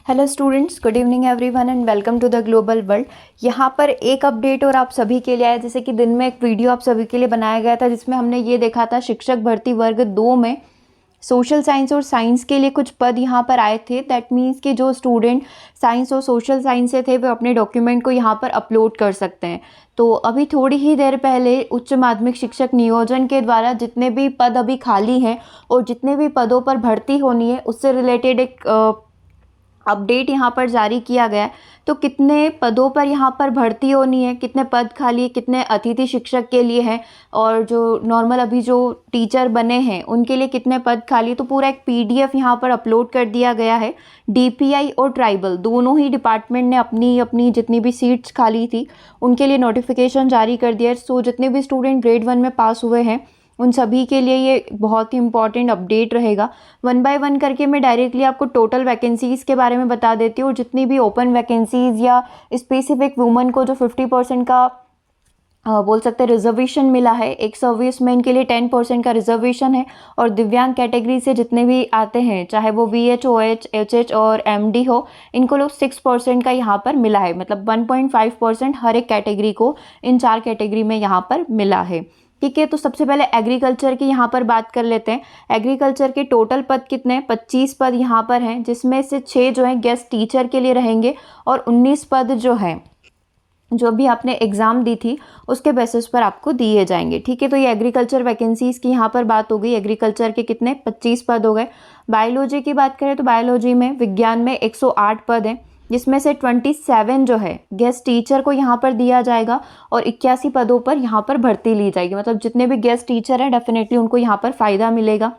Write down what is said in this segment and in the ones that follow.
Hello students, good evening everyone and welcome to the global world. यहाँ पर एक update और आप सभी के लिए आया, जैसे कि दिन में एक वीडियो आप सभी के लिए बनाया गया था जिसमें हमने ये देखा था शिक्षक भर्ती वर्ग 2 में सोशल साइंस और साइंस के लिए कुछ पद यहाँ पर आए थे। दैट मीन्स कि जो स्टूडेंट साइंस और सोशल साइंस से थे वो अपने डॉक्यूमेंट को यहाँ पर अपलोड कर सकते हैं। तो अभी थोड़ी ही देर पहले उच्च माध्यमिक शिक्षक नियोजन के द्वारा जितने भी पद अभी खाली हैं और जितने भी पदों पर भर्ती होनी है उससे रिलेटेड एक अपडेट यहाँ पर जारी किया गया है। तो कितने पदों पर यहाँ पर भर्ती होनी है, कितने पद खाली है, कितने अतिथि शिक्षक के लिए हैं और जो नॉर्मल अभी जो टीचर बने हैं उनके लिए कितने पद खाली है, तो पूरा एक पीडीएफ यहाँ पर अपलोड कर दिया गया है। डीपीआई और ट्राइबल दोनों ही डिपार्टमेंट ने अपनी अपनी जितनी भी सीट्स खाली थी उनके लिए नोटिफिकेशन जारी कर दिया है। सो जितने भी स्टूडेंट ग्रेड 1 में पास हुए हैं उन सभी के लिए ये बहुत ही इंपॉर्टेंट अपडेट रहेगा। वन बाय वन करके मैं डायरेक्टली आपको टोटल वैकेंसीज़ के बारे में बता देती हूँ और जितनी भी ओपन वैकेंसीज़ या स्पेसिफिक वुमेन को जो 50% का बोल सकते हैं रिजर्वेशन मिला है। एक सर्विसमैन के लिए 10% का रिजर्वेशन है और दिव्यांग कैटेगरी से जितने भी आते हैं चाहे वो VH, OH, HH और MD हो, इनको लोग 6% का यहाँ पर मिला है। मतलब 1.5% हर एक कैटेगरी को इन 4 कैटेगरी में यहाँ पर मिला है। ठीक है, तो सबसे पहले एग्रीकल्चर की यहाँ पर बात कर लेते हैं। एग्रीकल्चर के टोटल पद कितने 25 पद यहाँ पर हैं, जिसमें से 6 जो हैं गेस्ट टीचर के लिए रहेंगे और 19 पद जो हैं जो भी आपने एग्ज़ाम दी थी उसके बेसिस पर आपको दिए जाएंगे। ठीक है, तो ये एग्रीकल्चर वैकेंसीज़ की यहाँ पर बात हो गई। एग्रीकल्चर के कितने 25 पद हो गए। बायोलॉजी की बात करें तो बायोलॉजी में विज्ञान में 108 पद हैं, जिसमें से 27 जो है गेस्ट टीचर को यहाँ पर दिया जाएगा और 81 पदों पर यहाँ पर भर्ती ली जाएगी। मतलब जितने भी गेस्ट टीचर हैं डेफिनेटली उनको यहाँ पर फ़ायदा मिलेगा।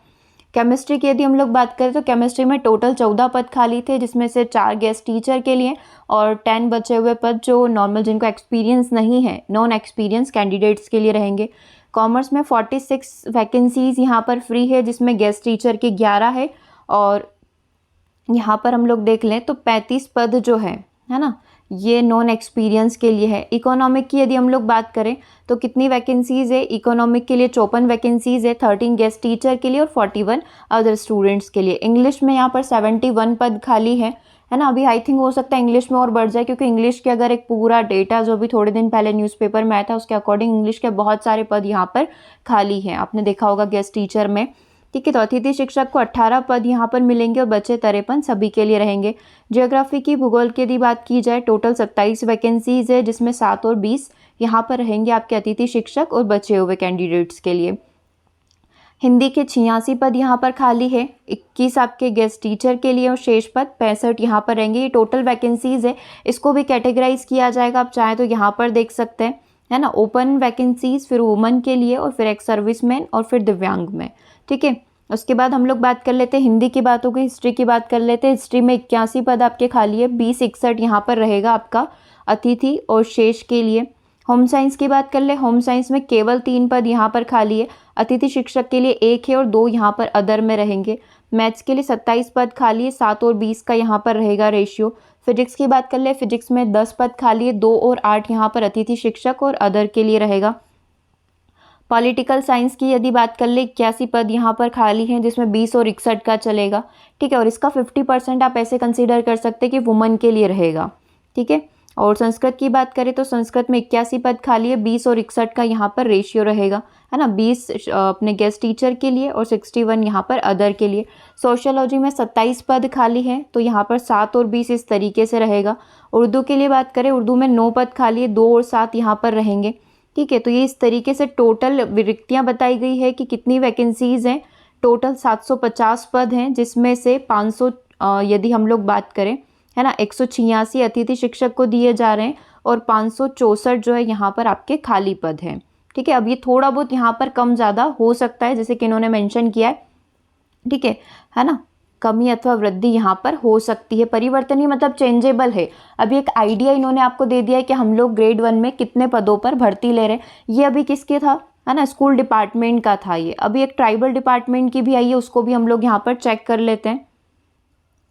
केमिस्ट्री की यदि हम लोग बात करें तो केमिस्ट्री में टोटल 14 पद खाली थे, जिसमें से 4 गेस्ट टीचर के लिए और 10 बचे हुए पद जो नॉर्मल जिनको एक्सपीरियंस नहीं है, नॉन एक्सपीरियंस कैंडिडेट्स के लिए रहेंगे। कॉमर्स में 46 वैकेंसीज़ यहाँ पर फ्री है, जिसमें गेस्ट टीचर के 11 है और यहाँ पर हम लोग देख लें तो 35 पद जो है ना, ये नॉन एक्सपीरियंस के लिए है। इकोनॉमिक की यदि हम लोग बात करें तो कितनी वैकेंसीज़ है इकोनॉमिक के लिए 54 वैकेंसीज़ है, 13 गेस्ट टीचर के लिए और 41 अदर स्टूडेंट्स के लिए। इंग्लिश में यहाँ पर 71 पद खाली है ना। अभी आई थिंक हो सकता है इंग्लिश में और बढ़ जाए, क्योंकि इंग्लिश के अगर एक पूरा डेटा जो भी थोड़े दिन पहले न्यूज़पेपर में आया था उसके अकॉर्डिंग इंग्लिश के बहुत सारे पद यहाँ पर खाली हैं, आपने देखा होगा गेस्ट टीचर में। ठीक है, तो अतिथि शिक्षक को 18 पद यहाँ पर मिलेंगे और बचे 53 सभी के लिए रहेंगे। ज्योग्राफी की भूगोल की यदि बात की जाए टोटल 27 वैकेंसीज़ है, जिसमें 7 और 20 यहाँ पर रहेंगे आपके अतिथि शिक्षक और बचे हुए कैंडिडेट्स के लिए। हिंदी के 86 पद यहाँ पर खाली है, 21 आपके गेस्ट टीचर के लिए और शेष पद 65 यहाँ पर रहेंगे। ये टोटल वैकेंसीज़ है, इसको भी कैटेगराइज किया जाएगा, आप चाहें तो यहाँ पर देख सकते हैं, है ना। ओपन वैकेंसीज़, फिर वुमन के लिए और फिर एक सर्विसमैन और फिर दिव्यांग में। ठीक है, उसके बाद हम लोग बात कर लेते हैं, हिंदी की बात हो गई, हिस्ट्री की बात कर लेते हैं। हिस्ट्री में 81 पद आपके खाली है, 20 61 यहाँ पर रहेगा आपका अतिथि और शेष के लिए। होम साइंस की बात कर ले, होम साइंस में केवल 3 पद यहाँ पर खाली है, अतिथि शिक्षक के लिए 1 है और 2 यहाँ पर अदर में रहेंगे। मैथ्स के लिए 27 पद खाली है, 7 और 20 का यहाँ पर रहेगा रेशियो। फिजिक्स की बात कर ले, फिजिक्स में 10 पद खाली है, 2 और 8 यहाँ पर अतिथि शिक्षक और अदर के लिए रहेगा। पॉलिटिकल साइंस की यदि बात कर ले 81 पद यहाँ पर खाली हैं, जिसमें 20 और 61 का चलेगा। ठीक है, और इसका 50% आप ऐसे कंसीडर कर सकते हैं कि वुमन के लिए रहेगा। ठीक है, और संस्कृत की बात करें तो संस्कृत में 81 पद खाली है, 20 और 61 का यहाँ पर रेशियो रहेगा, है ना। 20 अपने गेस्ट टीचर के लिए और 61 यहाँ पर अदर के लिए। सोशियोलॉजी में 27 पद खाली है, तो यहाँ पर 7 और 20 इस तरीके से रहेगा। उर्दू के लिए बात करें, उर्दू में 9 पद खाली है, 2 और 7 यहाँ पर रहेंगे। ठीक है, तो ये इस तरीके से टोटल रिक्तियाँ बताई गई है कि कितनी वैकेंसीज़ हैं। टोटल 750 पद हैं, जिसमें से 500 यदि हम लोग बात करें, है ना, 186 अतिथि शिक्षक को दिए जा रहे हैं और 564 जो है यहाँ पर आपके खाली पद हैं। ठीक है, अब ये थोड़ा बहुत यहाँ पर कम ज़्यादा हो सकता है, जैसे कि इन्होंने मेंशन किया है। ठीक है ना, कमी अथवा वृद्धि यहाँ पर हो सकती है। परिवर्तनीय मतलब चेंजेबल है। अभी एक आइडिया इन्होंने आपको दे दिया है कि हम लोग ग्रेड 1 में कितने पदों पर भर्ती ले रहे हैं। ये अभी किसके था, है ना, स्कूल डिपार्टमेंट का था ये। अभी एक ट्राइबल डिपार्टमेंट की भी आई है, उसको भी हम लोग यहाँ पर चेक कर लेते हैं।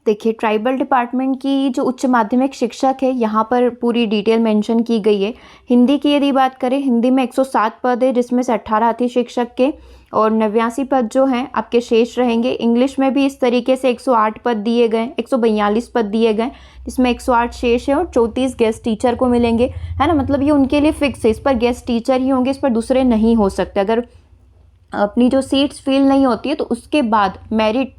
देखिए ट्राइबल डिपार्टमेंट की जो उच्च माध्यमिक शिक्षक है यहाँ पर पूरी डिटेल मेंशन की गई है। हिंदी की यदि बात करें, हिंदी में 107 पद है जिसमें से 18 थी शिक्षक के और 89 पद जो हैं आपके शेष रहेंगे। इंग्लिश में भी इस तरीके से 108 पद दिए गए, 142 पद दिए गए जिसमें 108 शेष है और 34 गेस्ट टीचर को मिलेंगे, है ना। मतलब ये उनके लिए फिक्स है, इस पर गेस्ट टीचर ही होंगे, इस पर दूसरे नहीं हो सकते। अगर अपनी जो सीट्स फिल नहीं होती है तो उसके बाद मेरिट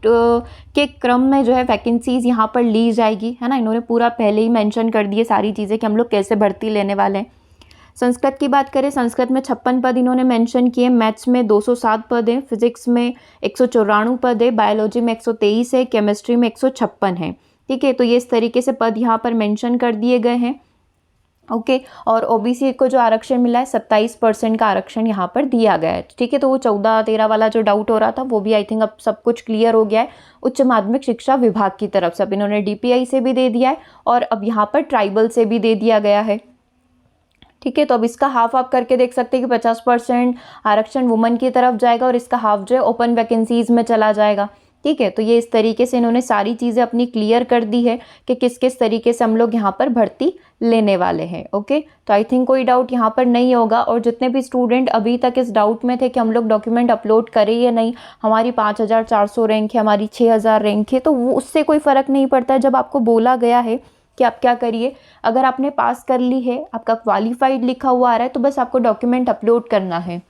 के क्रम में जो है वैकेंसीज यहाँ पर ली जाएगी, है ना। इन्होंने पूरा पहले ही मेंशन कर दिए सारी चीज़ें कि हम लोग कैसे भर्ती लेने वाले हैं। संस्कृत की बात करें, संस्कृत में 56 पद इन्होंने मेंशन किए, मैथ्स में 207 पद हैं, फिजिक्स में 194 पद है, बायोलॉजी में 123 है, केमिस्ट्री में 156 है। ठीक है, तो ये इस तरीके से पद यहाँ पर मेंशन कर दिए गए हैं। ओके और ओबीसी को जो आरक्षण मिला है 27% का आरक्षण यहाँ पर दिया गया है। ठीक है, तो वो 14-13 वाला जो डाउट हो रहा था वो भी आई थिंक अब सब कुछ क्लियर हो गया है उच्च माध्यमिक शिक्षा विभाग की तरफ से। अब इन्होंने डीपीआई से भी दे दिया है और अब यहाँ पर ट्राइबल से भी दे दिया गया है। ठीक है, तो अब इसका हाफ आप करके देख सकते हैं कि 50% आरक्षण वुमेन की तरफ जाएगा और इसका हाफ जो है ओपन वैकेंसीज में चला जाएगा। ठीक है, तो ये इस तरीके से इन्होंने सारी चीज़ें अपनी क्लियर कर दी है कि किस किस तरीके से हम लोग यहाँ पर भर्ती लेने वाले हैं। ओके, तो आई थिंक कोई डाउट यहाँ पर नहीं होगा। और जितने भी स्टूडेंट अभी तक इस डाउट में थे कि हम लोग डॉक्यूमेंट अपलोड करें या नहीं, हमारी 5400 रैंक है, हमारी 6000 रैंक है, तो वो उससे कोई फ़र्क नहीं पड़ता है। जब आपको बोला गया है कि आप क्या करिए, अगर आपने पास कर ली है, आपका क्वालिफाइड लिखा हुआ आ रहा है, तो बस आपको डॉक्यूमेंट अपलोड करना है।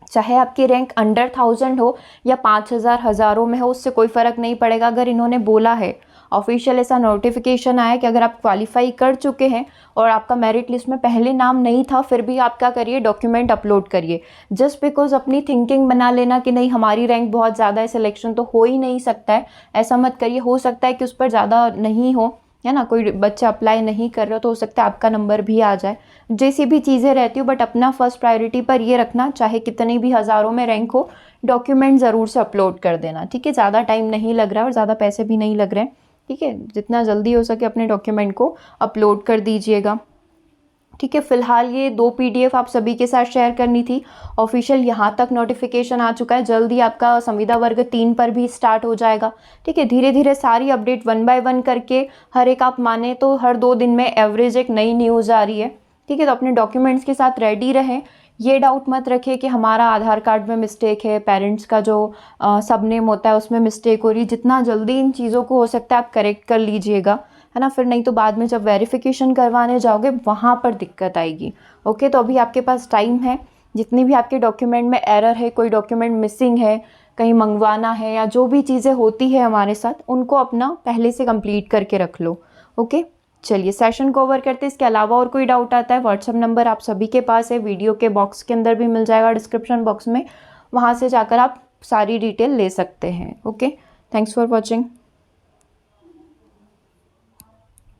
चाहे आपकी रैंक अंडर 1000 हो या 5000 हज़ारों में हो, उससे कोई फ़र्क नहीं पड़ेगा। अगर इन्होंने बोला है, ऑफिशियल ऐसा नोटिफिकेशन आया कि अगर आप क्वालिफाई कर चुके हैं और आपका मेरिट लिस्ट में पहले नाम नहीं था, फिर भी आप क्या करिए, डॉक्यूमेंट अपलोड करिए। जस्ट बिकॉज अपनी थिंकिंग बना लेना कि नहीं हमारी रैंक बहुत ज़्यादा है, सिलेक्शन तो हो ही नहीं सकता है, ऐसा मत करिए। हो सकता है कि उस पर ज़्यादा नहीं हो, है ना, कोई बच्चा अप्लाई नहीं कर रहा हो तो हो सकता है आपका नंबर भी आ जाए। जैसी भी चीज़ें रहती हो, बट अपना फर्स्ट प्रायोरिटी पर ये रखना, चाहे कितनी भी हज़ारों में रैंक हो, डॉक्यूमेंट ज़रूर से अपलोड कर देना। ठीक है, ज़्यादा टाइम नहीं लग रहा है और ज़्यादा पैसे भी नहीं लग रहे हैं। ठीक है, जितना जल्दी हो सके अपने डॉक्यूमेंट को अपलोड कर दीजिएगा। ठीक है, फिलहाल ये 2 PDF आप सभी के साथ शेयर करनी थी। ऑफिशियल यहाँ तक नोटिफिकेशन आ चुका है, जल्दी आपका संविदा वर्ग 3 पर भी स्टार्ट हो जाएगा। ठीक है, धीरे धीरे सारी अपडेट 1 बाय 1 करके हर एक आप माने तो हर 2 दिन में एवरेज एक नई न्यूज़ आ रही है। ठीक है, तो अपने डॉक्यूमेंट्स के साथ रेडी रहें। ये डाउट मत रखें कि हमारा आधार कार्ड में मिस्टेक है, पेरेंट्स का जो सब नेम होता है उसमें मिस्टेक हो रही है। जितना जल्दी इन चीज़ों को हो सकता है आप करेक्ट कर लीजिएगा, है ना, फिर नहीं तो बाद में जब वेरिफिकेशन करवाने जाओगे वहाँ पर दिक्कत आएगी। ओके, तो अभी आपके पास टाइम है, जितनी भी आपके डॉक्यूमेंट में एरर है, कोई डॉक्यूमेंट मिसिंग है, कहीं मंगवाना है या जो भी चीज़ें होती है हमारे साथ, उनको अपना पहले से कंप्लीट करके रख लो। ओके, चलिए सेशन को ओवर करते हैं। इसके अलावा और कोई डाउट आता है, व्हाट्सअप नंबर आप सभी के पास है, वीडियो के बॉक्स के अंदर भी मिल जाएगा, डिस्क्रिप्शन बॉक्स में, वहाँ से जाकर आप सारी डिटेल ले सकते हैं। Okay, thanks for watching.